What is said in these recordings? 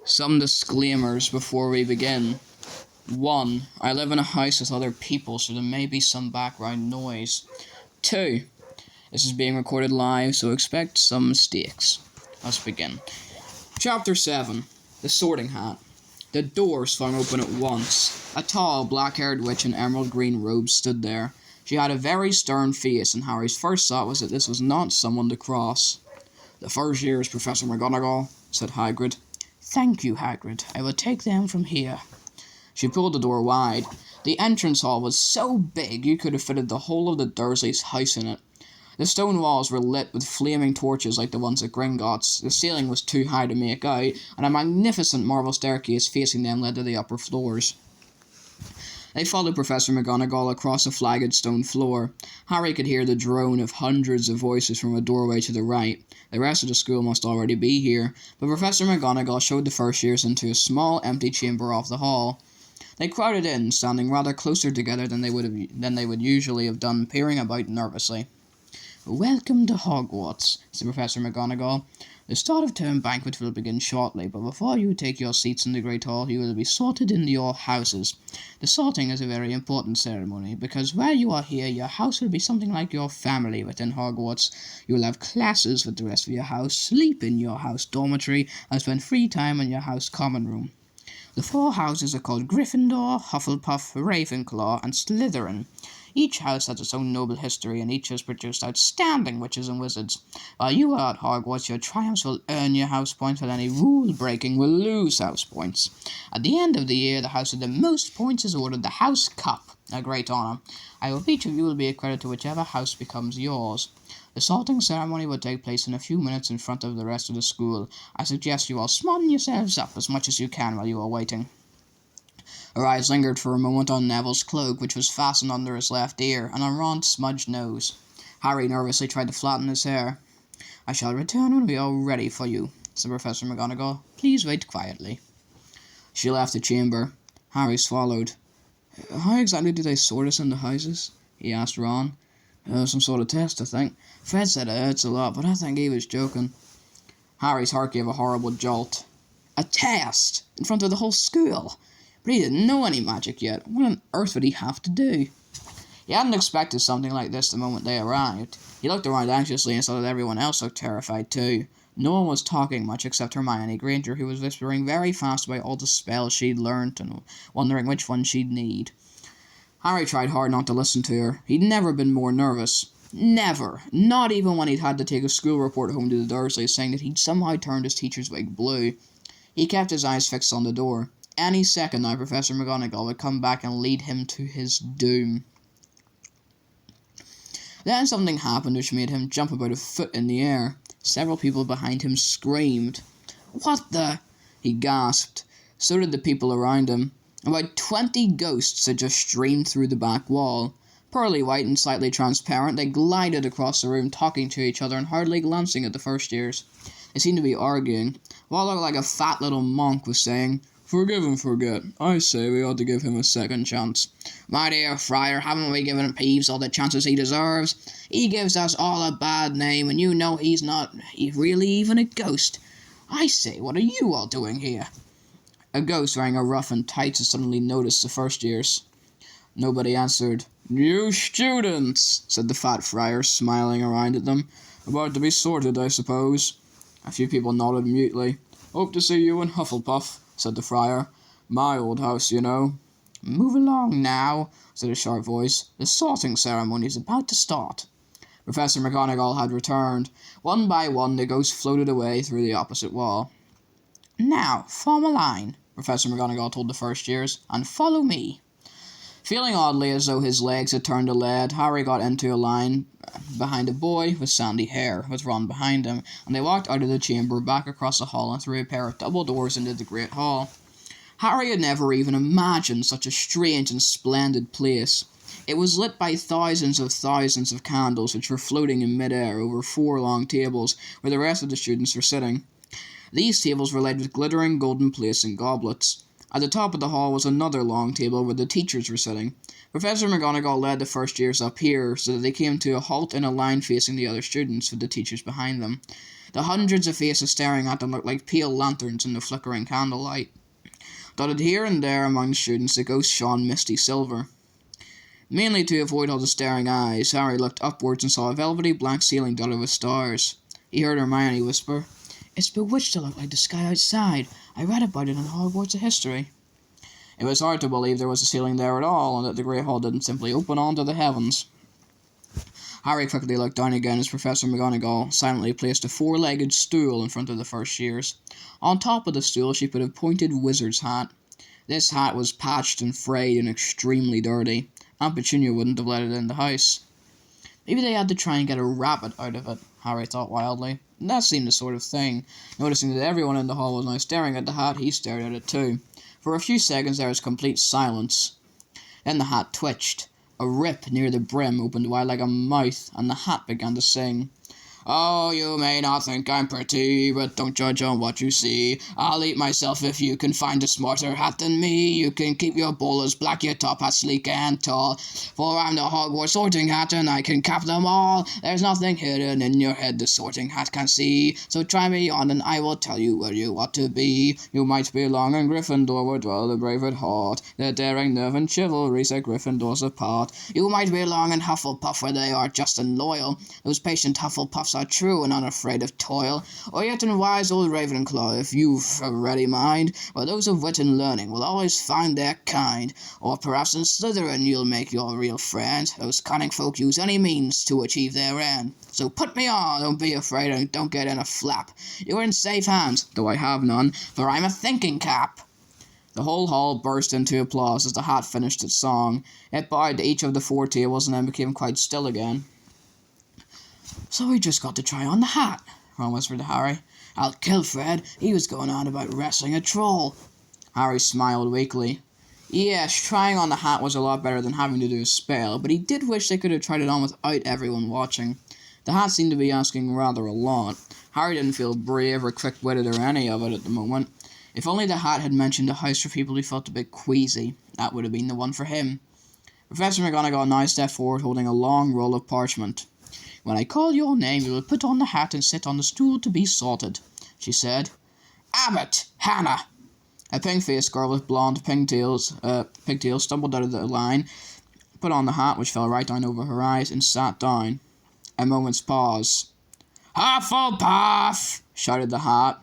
Some disclaimers before we begin. 1. I live in a house with other people, so there may be some background noise. 2. This is being recorded live, so expect some mistakes. Let's begin. Chapter 7. The Sorting Hat. The doors swung open at once. A tall, black-haired witch in emerald green robes stood there. She had a very stern face, and Harry's first thought was that this was not someone to cross. "The first year is Professor McGonagall," said Hagrid. "Thank you, Hagrid. I will take them from here." She pulled the door wide. The entrance hall was so big you could have fitted the whole of the Dursleys' house in it. The stone walls were lit with flaming torches like the ones at Gringotts. The ceiling was too high to make out, and a magnificent marble staircase facing them led to the upper floors. They followed Professor McGonagall across a flagged stone floor. Harry could hear the drone of hundreds of voices from a doorway to the right. The rest of the school must already be here, but Professor McGonagall showed the first years into a small, empty chamber off the hall. They crowded in, standing rather closer together than they would usually have done, peering about nervously. "Welcome to Hogwarts," said Professor McGonagall. "The start of term banquet will begin shortly, but before you take your seats in the Great Hall, you will be sorted into your houses. The sorting is a very important ceremony, because while you are here, your house will be something like your family within Hogwarts. You will have classes with the rest of your house, sleep in your house dormitory, and spend free time in your house common room. The 4 houses are called Gryffindor, Hufflepuff, Ravenclaw, and Slytherin. Each house has its own noble history, and each has produced outstanding witches and wizards. While you are at Hogwarts, your triumphs will earn you house points, while any rule-breaking will lose house points. At the end of the year, the house with the most points is awarded the House Cup, a great honour. I hope each of you will be accredited to whichever house becomes yours. The sorting ceremony will take place in a few minutes in front of the rest of the school. I suggest you all smarten yourselves up as much as you can while you are waiting." Her eyes lingered for a moment on Neville's cloak, which was fastened under his left ear, and on Ron's smudged nose. Harry nervously tried to flatten his hair. "I shall return when we are ready for you," said Professor McGonagall. "Please wait quietly." She left the chamber. Harry swallowed. "How exactly do they sort us into houses?" he asked Ron. "Some sort of test, I think. Fred said it hurts a lot, but I think he was joking." Harry's heart gave a horrible jolt. A test! In front of the whole school! But he didn't know any magic yet. What on earth would he have to do? He hadn't expected something like this the moment they arrived. He looked around anxiously and saw that everyone else looked terrified too. No one was talking much except Hermione Granger, who was whispering very fast about all the spells she'd learnt and wondering which one she'd need. Harry tried hard not to listen to her. He'd never been more nervous. Never. Not even when he'd had to take a school report home to the Dursleys saying that he'd somehow turned his teacher's wig blue. He kept his eyes fixed on the door. Any second now, Professor McGonagall would come back and lead him to his doom. Then something happened which made him jump about a foot in the air. Several people behind him screamed. "What the?" he gasped. So did the people around him. About 20 ghosts had just streamed through the back wall. Pearly white and slightly transparent, they glided across the room, talking to each other and hardly glancing at the first years. They seemed to be arguing. One looked like a fat little monk was saying, "Forgive and forget. I say we ought to give him a second chance. My dear Friar, haven't we given Peeves all the chances he deserves? He gives us all a bad name, and you know he's not really even a ghost. I say, what are you all doing here?" A ghost wearing a ruff and tights had suddenly noticed the first years. Nobody answered. "New students," said the fat friar, smiling around at them. "About to be sorted, I suppose." A few people nodded mutely. "Hope to see you in Hufflepuff," said the friar. "My old house, you know." "Move along now," said a sharp voice. "The sorting ceremony is about to start." Professor McGonagall had returned. One by one, the ghosts floated away through the opposite wall. "Now, form a line," Professor McGonagall told the first years, "and follow me." Feeling oddly as though his legs had turned to lead, Harry got into a line behind a boy with sandy hair, with Ron behind him, and they walked out of the chamber, back across the hall and through a pair of double doors into the Great Hall. Harry had never even imagined such a strange and splendid place. It was lit by thousands of candles which were floating in mid-air over 4 long tables where the rest of the students were sitting. These tables were laid with glittering golden plates and goblets. At the top of the hall was another long table where the teachers were sitting. Professor McGonagall led the first years up here so that they came to a halt in a line facing the other students, with the teachers behind them. The hundreds of faces staring at them looked like pale lanterns in the flickering candlelight. Dotted here and there among the students, the ghosts shone misty silver. Mainly to avoid all the staring eyes, Harry looked upwards and saw a velvety black ceiling dotted with stars. He heard Hermione whisper, "It's bewitched to look like the sky outside. I read about it in Hogwarts of History." It was hard to believe there was a ceiling there at all, and that the Great Hall didn't simply open onto the heavens. Harry quickly looked down again as Professor McGonagall silently placed a four-legged stool in front of the first years. On top of the stool she put a pointed wizard's hat. This hat was patched and frayed and extremely dirty. Aunt Petunia wouldn't have let it in the house. Maybe they had to try and get a rabbit out of it, Harry thought wildly. And that seemed the sort of thing. Noticing that everyone in the hall was now staring at the hat, he stared at it too. For a few seconds there was complete silence. Then the hat twitched. A rip near the brim opened wide like a mouth, and the hat began to sing. "Oh, you may not think I'm pretty, but don't judge on what you see. I'll eat myself if you can find a smarter hat than me. You can keep your bowlers black, your top hat sleek and tall. For I'm the Hogwarts sorting hat, and I can cap them all. There's nothing hidden in your head the sorting hat can see. So try me on, and I will tell you where you ought to be. You might belong in Gryffindor, where dwell the brave at heart. The daring nerve and chivalry set Gryffindors apart. You might belong in Hufflepuff, where they are just and loyal. Those patient Hufflepuffs are true and unafraid of toil, or yet in wise old Ravenclaw, if you've a ready mind, where those of wit and learning will always find their kind, or perhaps in Slytherin you'll make your real friend. Those cunning folk use any means to achieve their end. So put me on, don't be afraid, and don't get in a flap. You're in safe hands, though I have none, for I'm a thinking cap." The whole hall burst into applause as the hat finished its song. It bowed to each of the four tables and then became quite still again. "So we just got to try on the hat," Ron whispered to Harry. "I'll kill Fred. He was going on about wrestling a troll." Harry smiled weakly. Yes, trying on the hat was a lot better than having to do a spell, but he did wish they could have tried it on without everyone watching. The hat seemed to be asking rather a lot. Harry didn't feel brave or quick-witted or any of it at the moment. If only the hat had mentioned a house for people who felt a bit queasy, that would have been the one for him. Professor McGonagall now stepped forward holding a long roll of parchment. "When I call your name, you will put on the hat and sit on the stool to be sorted," she said. "Abbott! Hannah!" A pink-faced girl with blonde pigtails stumbled out of the line, put on the hat, which fell right down over her eyes, and sat down. A moment's pause. "Hufflepuff!" shouted the hat.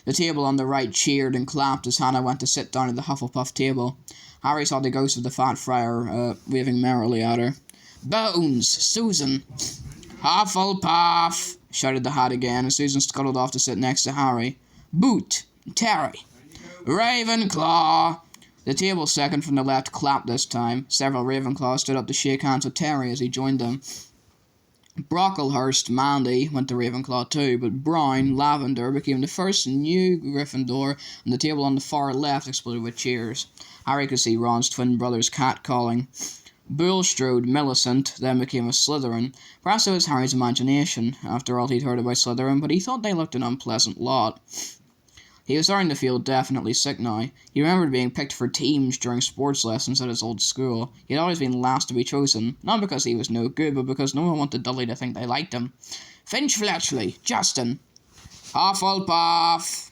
The table on the right cheered and clapped as Hannah went to sit down at the Hufflepuff table. Harry saw the ghost of the fat friar waving merrily at her. "Bones! Susan!" "Hufflepuff!" shouted the hat again, and Susan scuttled off to sit next to Harry. "Boot! Terry!" "Ravenclaw!" The table second from the left clapped this time. Several Ravenclaws stood up to shake hands with Terry as he joined them. Brocklehurst Mandy went to Ravenclaw too, but Brown Lavender became the first new Gryffindor, and the table on the far left exploded with cheers. Harry could see Ron's twin brother's cat calling. Bulstrode Millicent then became a Slytherin. Perhaps it was Harry's imagination. After all, he'd heard about Slytherin, but he thought they looked an unpleasant lot. He was starting to feel definitely sick now. He remembered being picked for teams during sports lessons at his old school. He had always been last to be chosen, not because he was no good, but because no one wanted Dudley to think they liked him. "Finch Fletchley, Justin." "Hufflepuff!"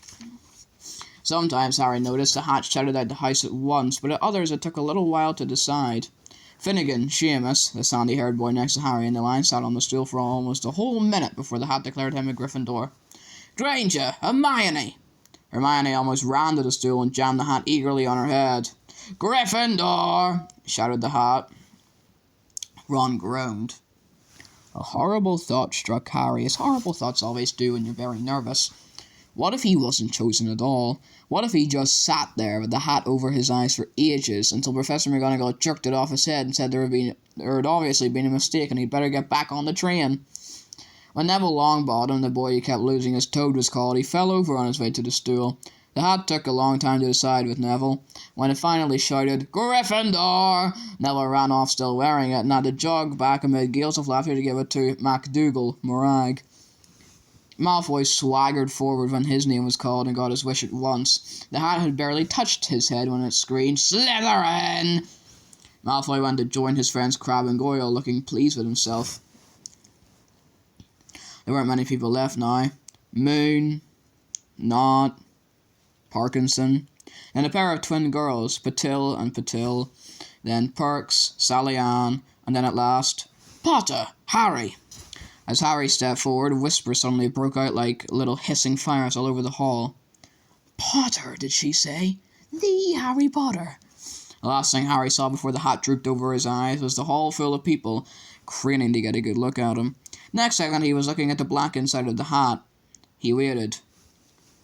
Sometimes, Harry noticed, the hat shouted out the house at once, but at others it took a little while to decide. Finnegan, Seamus, the sandy-haired boy next to Harry in the line, sat on the stool for almost a whole minute before the hat declared him a Gryffindor. "Granger, Hermione!" Hermione almost ran to the stool and jammed the hat eagerly on her head. "Gryffindor!" shouted the hat. Ron groaned. A horrible thought struck Harry, as horrible thoughts always do when you're very nervous. What if he wasn't chosen at all? What if he just sat there with the hat over his eyes for ages, until Professor McGonagall jerked it off his head and said there had obviously been a mistake and he'd better get back on the train? When Neville Longbottom, the boy who kept losing his toad, was called, he fell over on his way to the stool. The hat took a long time to decide with Neville. When it finally shouted, "Gryffindor!" Neville ran off still wearing it and had to jog back amid gales of laughter to give it to MacDougall, Morag. Malfoy swaggered forward when his name was called and got his wish at once. The hat had barely touched his head when it screamed, "Slytherin!" Malfoy went to join his friends Crabbe and Goyle, looking pleased with himself. There weren't many people left now. Moon, Not, Parkinson, and a pair of twin girls, Patil and Patil, then Perks, Sally Ann, and then at last, Potter, Harry. As Harry stepped forward, whispers suddenly broke out like little hissing fires all over the hall. Potter, did she say? The Harry Potter. The last thing Harry saw before the hat drooped over his eyes was the hall full of people, craning to get a good look at him. Next second, he was looking at the black inside of the hat. He waited.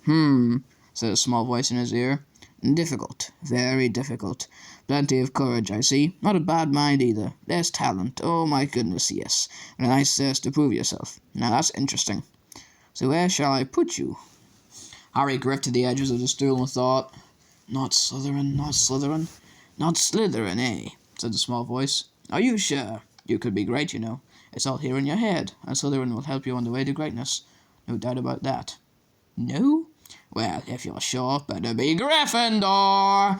Said a small voice in his ear. Difficult. Very difficult. Plenty of courage, I see. Not a bad mind either. There's talent. Oh, my goodness, yes. And a nice thirst to prove yourself. Now, that's interesting. So where shall I put you? Harry gripped to the edges of the stool and thought. Not Slytherin, not Slytherin. Not Slytherin, eh? Said the small voice. Are you sure? You could be great, you know. It's all here in your head, and Slytherin will help you on the way to greatness. No doubt about that. No? Well, if you're sure, better be Gryffindor!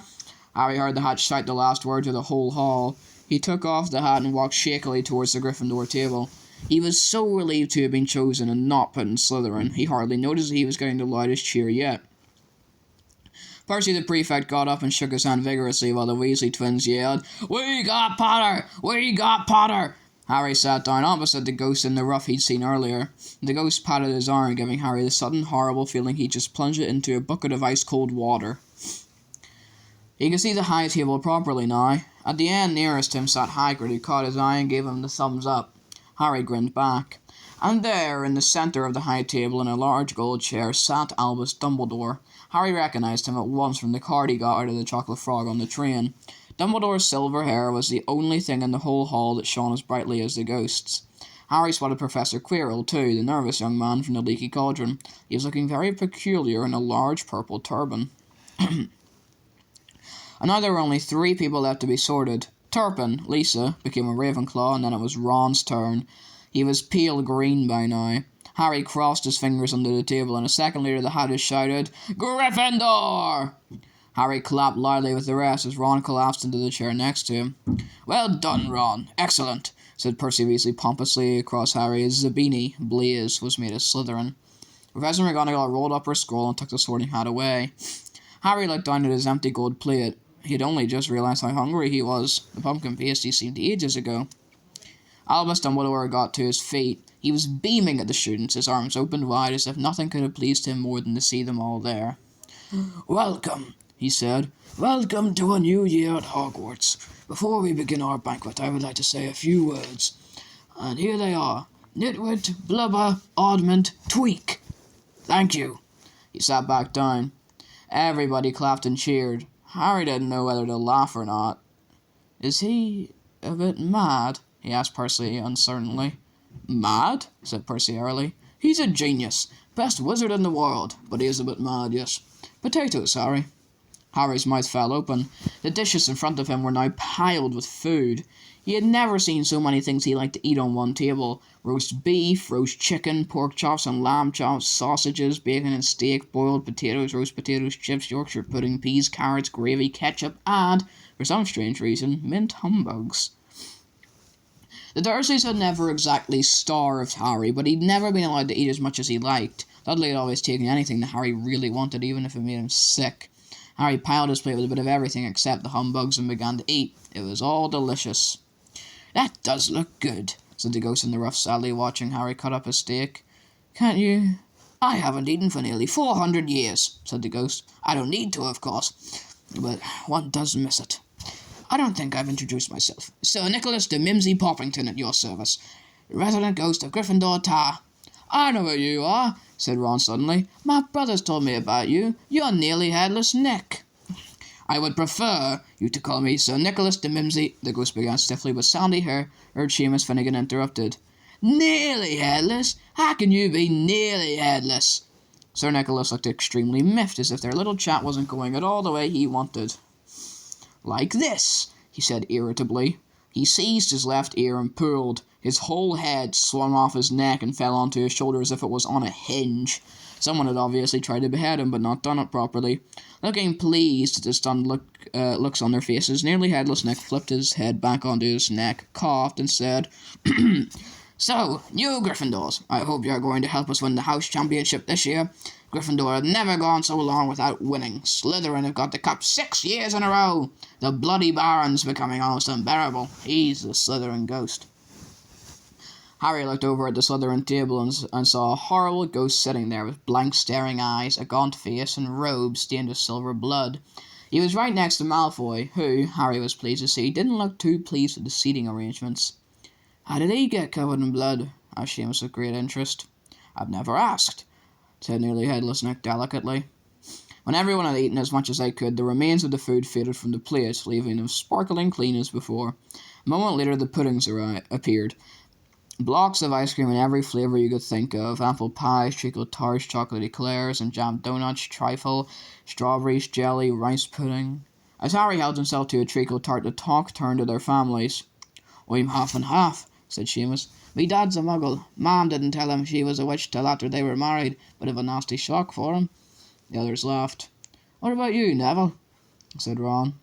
Harry heard the hat shout the last word to the whole hall. He took off the hat and walked shakily towards the Gryffindor table. He was so relieved to have been chosen and not put in Slytherin, he hardly noticed that he was getting the loudest cheer yet. Percy the Prefect got up and shook his hand vigorously while the Weasley twins yelled, We got Potter! We got Potter! Harry sat down opposite the ghost in the rough he'd seen earlier. The ghost patted his arm, giving Harry the sudden horrible feeling he'd just plunged it into a bucket of ice-cold water. He could see the high table properly now. At the end nearest him sat Hagrid, who caught his eye and gave him the thumbs up. Harry grinned back. And there, in the centre of the high table in a large gold chair, sat Albus Dumbledore. Harry recognised him at once from the card he got out of the Chocolate Frog on the train. Dumbledore's silver hair was the only thing in the whole hall that shone as brightly as the ghost's. Harry spotted Professor Quirrell, too, the nervous young man from the Leaky Cauldron. He was looking very peculiar in a large purple turban. And now there were only 3 people left to be sorted. Turpin, Lisa, became a Ravenclaw, and then it was Ron's turn. He was pale green by now. Harry crossed his fingers under the table, and a second later the Hatters shouted, Gryffindor! Harry clapped loudly with the rest as Ron collapsed into the chair next to him. Well done, Ron. Excellent, said Percy Weasley pompously across Harry as Zabini, Blaze, was made a Slytherin. Professor McGonagall rolled up her scroll and took the sorting hat away. Harry looked down at his empty gold plate. He had only just realised how hungry he was. The pumpkin pasty seemed ages ago. Albus Dumbledore got to his feet. He was beaming at the students, his arms opened wide as if nothing could have pleased him more than to see them all there. Welcome, he said. Welcome to a new year at Hogwarts. Before we begin our banquet, I would like to say a few words. And here they are. Nitwit, Blubber, Oddment, Tweak. Thank you. He sat back down. Everybody clapped and cheered. Harry didn't know whether to laugh or not. Is he a bit mad? He asked Percy uncertainly. Mad? Said Percy airily. He's a genius. Best wizard in the world. But he is a bit mad, yes. Potatoes, Harry. Harry's mouth fell open. The dishes in front of him were now piled with food. He had never seen so many things he liked to eat on one table. Roast beef, roast chicken, pork chops and lamb chops, sausages, bacon and steak, boiled potatoes, roast potatoes, chips, Yorkshire pudding, peas, carrots, gravy, ketchup, and, for some strange reason, mint humbugs. The Dursleys had never exactly starved Harry, but he'd never been allowed to eat as much as he liked. Dudley had always taken anything that Harry really wanted, even if it made him sick. Harry piled his plate with a bit of everything except the humbugs and began to eat. It was all delicious. That does look good, said the ghost in the rough sadly, watching Harry cut up his steak. Can't you? I haven't eaten for nearly 400 years, said the ghost. I don't need to, of course, but one does miss it. I don't think I've introduced myself. Sir Nicholas de Mimsy Poppington at your service, resident ghost of Gryffindor Tower. I know who you are, said Ron suddenly. My brother's told me about you. You're nearly headless Nick. I would prefer you to call me Sir Nicholas de Mimsy, the ghost began stiffly, but Sandy heard Seamus Finnegan interrupted. Nearly headless? How can you be nearly headless? Sir Nicholas looked extremely miffed, as if their little chat wasn't going at all the way he wanted. Like this, he said irritably. He seized his left ear and pulled. His whole head swung off his neck and fell onto his shoulder as if it was on a hinge. Someone had obviously tried to behead him, but not done it properly. Looking pleased at the stunned looks on their faces, nearly headless Nick flipped his head back onto his neck, coughed, and said, So, you Gryffindors, I hope you're going to help us win the house championship this year. Gryffindor have never gone so long without winning. Slytherin have got the cup 6 years in a row. The bloody Baron's becoming almost unbearable. He's the Slytherin ghost. Harry looked over at the Slytherin table and saw a horrible ghost sitting there with blank staring eyes, a gaunt face, and robes stained with silver blood. He was right next to Malfoy, who, Harry was pleased to see, didn't look too pleased with the seating arrangements. "How did he get covered in blood?" asked Seamus with great interest. "I've never asked," said Nearly Headless Nick delicately. When everyone had eaten as much as they could, the remains of the food faded from the plates, leaving them sparkling clean as before. A moment later the puddings appeared. Blocks of ice cream in every flavour you could think of: apple pies, treacle tarts, chocolate eclairs, and jam donuts, trifle, strawberries, jelly, rice pudding. As Harry held himself to a treacle tart, the talk turned to their families. "I'm half and half," said Seamus. "Me dad's a muggle. Mom didn't tell him she was a witch till after they were married. Bit of a nasty shock for him." The others laughed. "What about you, Neville?" said Ron.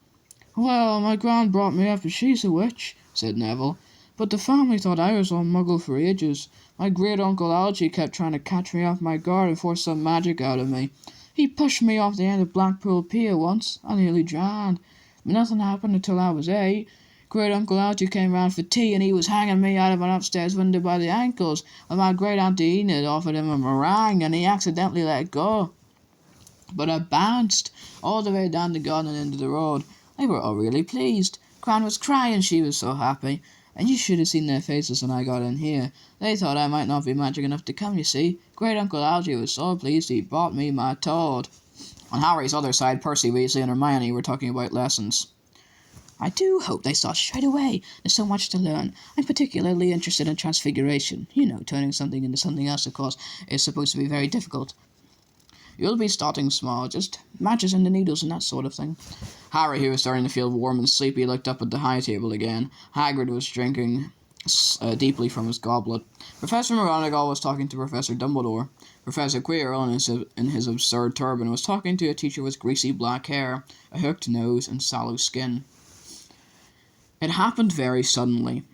"Well, my gran brought me up, and she's a witch," said Neville. "But the family thought I was all muggle for ages. My great-uncle Algy kept trying to catch me off my guard and force some magic out of me. He pushed me off the end of Blackpool Pier once. I nearly drowned. But nothing happened until I was 8. Great-uncle Algy came round for tea, and he was hanging me out of an upstairs window by the ankles, when my great-auntie Enid offered him a meringue, and he accidentally let go. But I bounced all the way down the garden and into the road. They were all really pleased. Gran was crying, she was so happy. And you should have seen their faces when I got in here. They thought I might not be magic enough to come, you see. Great-uncle Algy was so pleased he bought me my toad." On Harry's other side, Percy, Weasley, and Hermione were talking about lessons. "I do hope they start straight away. There's so much to learn. I'm particularly interested in transfiguration. You know, turning something into something else, of course, is supposed to be very difficult." "You'll be starting small, just matches and the needles and that sort of thing." Harry, who was starting to feel warm and sleepy, looked up at the high table again. Hagrid was drinking deeply from his goblet. Professor McGonagall was talking to Professor Dumbledore. Professor Quirrell, in his absurd turban, was talking to a teacher with greasy black hair, a hooked nose, and sallow skin. It happened very suddenly.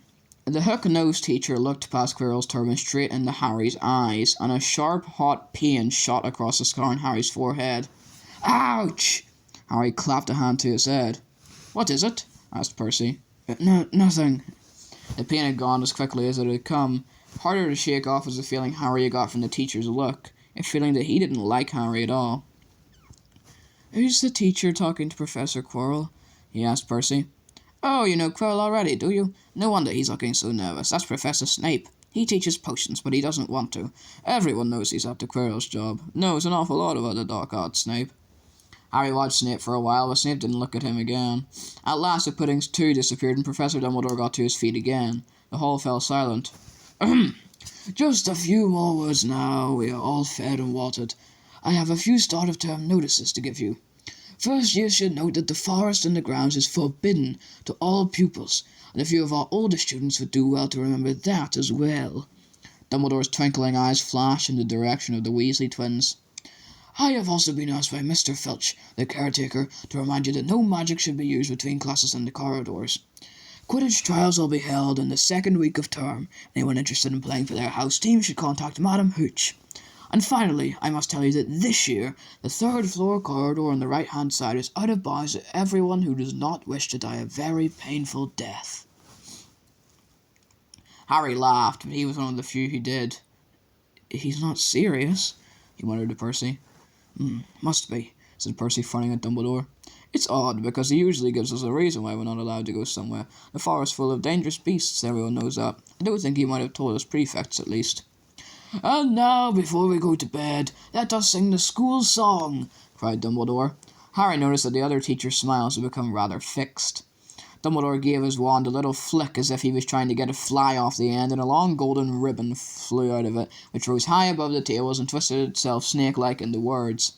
The hook-nosed teacher looked past Quirrell's turban straight into Harry's eyes, and a sharp, hot pain shot across the scar on Harry's forehead. "Ouch!" Harry clapped a hand to his head. "What is it?" asked Percy. Nothing." The pain had gone as quickly as it had come. Harder to shake off was the feeling Harry had got from the teacher's look, a feeling that he didn't like Harry at all. "Who's the teacher talking to Professor Quirrell?" he asked Percy. "Oh, you know Quirrell already, do you? No wonder he's looking so nervous. That's Professor Snape. He teaches potions, but he doesn't want to. Everyone knows he's after Quirrell's job. Knows an awful lot about the dark arts, Snape." Harry watched Snape for a while, but Snape didn't look at him again. At last the puddings too disappeared, and Professor Dumbledore got to his feet again. The hall fell silent. "Just a few more words now. We are all fed and watered. I have a few start-of-term notices to give you. First, you should note that the forest and the grounds is forbidden to all pupils, and a few of our older students would do well to remember that as well." Dumbledore's twinkling eyes flashed in the direction of the Weasley twins. "I have also been asked by Mr. Filch, the caretaker, to remind you that no magic should be used between classes in the corridors. Quidditch trials will be held in the second week of term. Anyone interested in playing for their house team should contact Madam Hooch. And finally, I must tell you that this year, the third-floor corridor on the right-hand side is out of bounds to everyone who does not wish to die a very painful death." Harry laughed, but he was one of the few who did. "He's not serious," he muttered to Percy. "Must be," said Percy, frowning at Dumbledore. "It's odd, because he usually gives us a reason why we're not allowed to go somewhere. The forest's full of dangerous beasts, everyone knows that. I don't think he might have told us prefects, at least." "And now, before we go to bed, let us sing the school song," cried Dumbledore. Harry noticed that the other teacher's smiles had become rather fixed. Dumbledore gave his wand a little flick as if he was trying to get a fly off the end, and a long golden ribbon flew out of it, which rose high above the tables and twisted itself snake-like into words.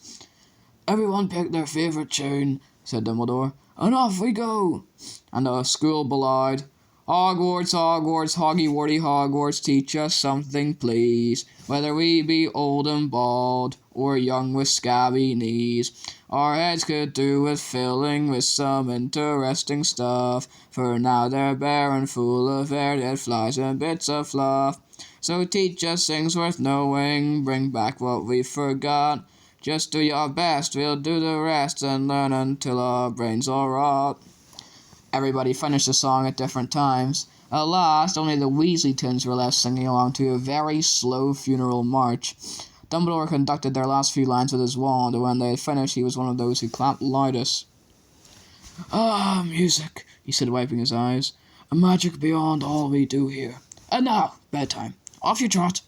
"Everyone pick their favourite tune," said Dumbledore, "and off we go." And the school bellowed, Hogwarts, Hogwarts, Hoggy-Warty Hogwarts, teach us something, please. Whether we be old and bald, or young with scabby knees, our heads could do with filling with some interesting stuff. For now they're bare and full of air, dead flies and bits of fluff. So teach us things worth knowing, bring back what we forgot. Just do your best, we'll do the rest, and learn until our brains all rot. Everybody finished the song at different times. At last, only the Weasley twins were left singing along to a very slow funeral march. Dumbledore conducted their last few lines with his wand, and when they had finished, he was one of those who clapped loudest. "Ah, music," he said, wiping his eyes. "A magic beyond all we do here. And now, bedtime. Off you trot."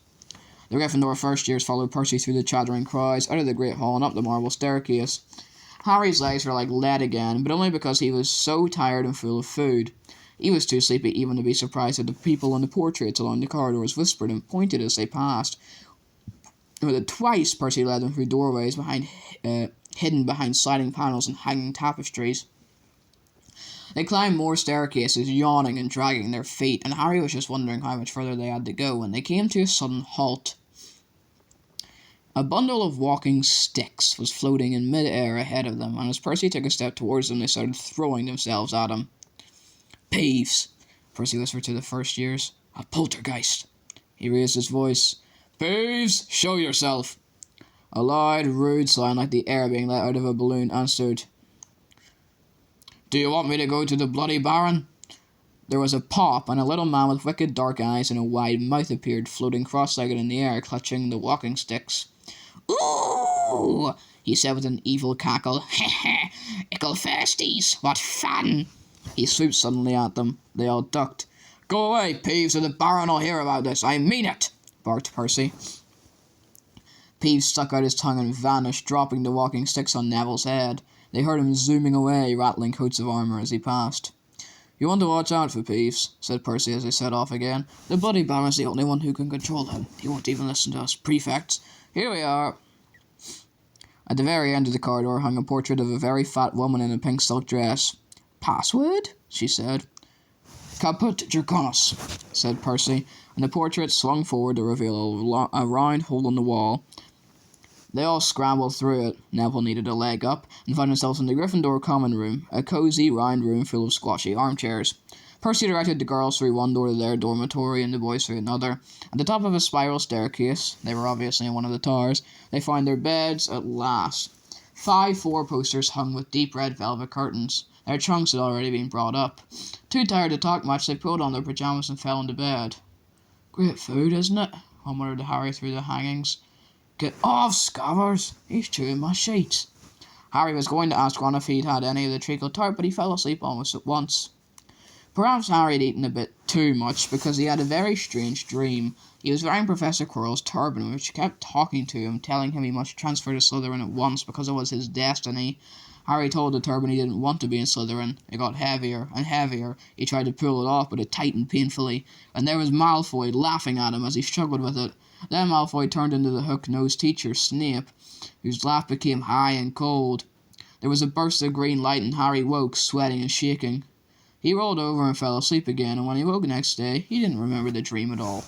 The Gryffindor first years followed Percy through the chattering crowds, out of the Great Hall and up the marble staircase. Harry's legs were like lead again, but only because he was so tired and full of food. He was too sleepy even to be surprised that the people in the portraits along the corridors whispered and pointed as they passed. Twice Percy led them through doorways hidden behind sliding panels and hanging tapestries. They climbed more staircases, yawning and dragging their feet, and Harry was just wondering how much further they had to go when they came to a sudden halt. A bundle of walking sticks was floating in mid-air ahead of them, and as Percy took a step towards them, they started throwing themselves at him. "Peeves," Percy whispered to the first years. "A poltergeist." He raised his voice. "Peeves, show yourself." A loud, rude sound like the air being let out of a balloon answered. "Do you want me to go to the Bloody Baron?" There was a pop, and a little man with wicked dark eyes and a wide mouth appeared, floating cross-legged in the air, clutching the walking sticks. "Ooh," he said with an evil cackle. "Heh, ickle firsties, what fun!" He swooped suddenly at them. They all ducked. "Go away, Peeves, or the Baron will hear about this. I mean it," barked Percy. Peeves stuck out his tongue and vanished, dropping the walking sticks on Neville's head. They heard him zooming away, rattling coats of armour as he passed. "You want to watch out for Peeves," said Percy as they set off again. "The Bloody Baron's the only one who can control him. He won't even listen to us prefects. Here we are." At the very end of the corridor hung a portrait of a very fat woman in a pink silk dress. "Password?" she said. "Caput Draconis," said Percy, and the portrait swung forward to reveal a round hole in the wall. They all scrambled through it. Neville needed a leg up, and found himself in the Gryffindor common room, a cosy, round room full of squashy armchairs. Percy directed the girls through one door to their dormitory, and the boys through another. At the top of a spiral staircase, they were obviously in one of the towers, they found their beds at last. 5 four-posters hung with deep red velvet curtains. Their trunks had already been brought up. Too tired to talk much, they pulled on their pyjamas and fell into bed. "Great food, isn't it?" muttered Harry through the hangings. "Get off, Scabbers! He's chewing my sheets." Harry was going to ask Ron if he'd had any of the treacle tart, but he fell asleep almost at once. Perhaps Harry had eaten a bit too much, because he had a very strange dream. He was wearing Professor Quirrell's turban, which kept talking to him, telling him he must transfer to Slytherin at once because it was his destiny. Harry told the turban he didn't want to be in Slytherin. It got heavier and heavier. He tried to pull it off, but it tightened painfully. And there was Malfoy laughing at him as he struggled with it. Then Malfoy turned into the hook-nosed teacher, Snape, whose laugh became high and cold. There was a burst of green light, and Harry woke, sweating and shaking. He rolled over and fell asleep again, and when he woke next day, he didn't remember the dream at all.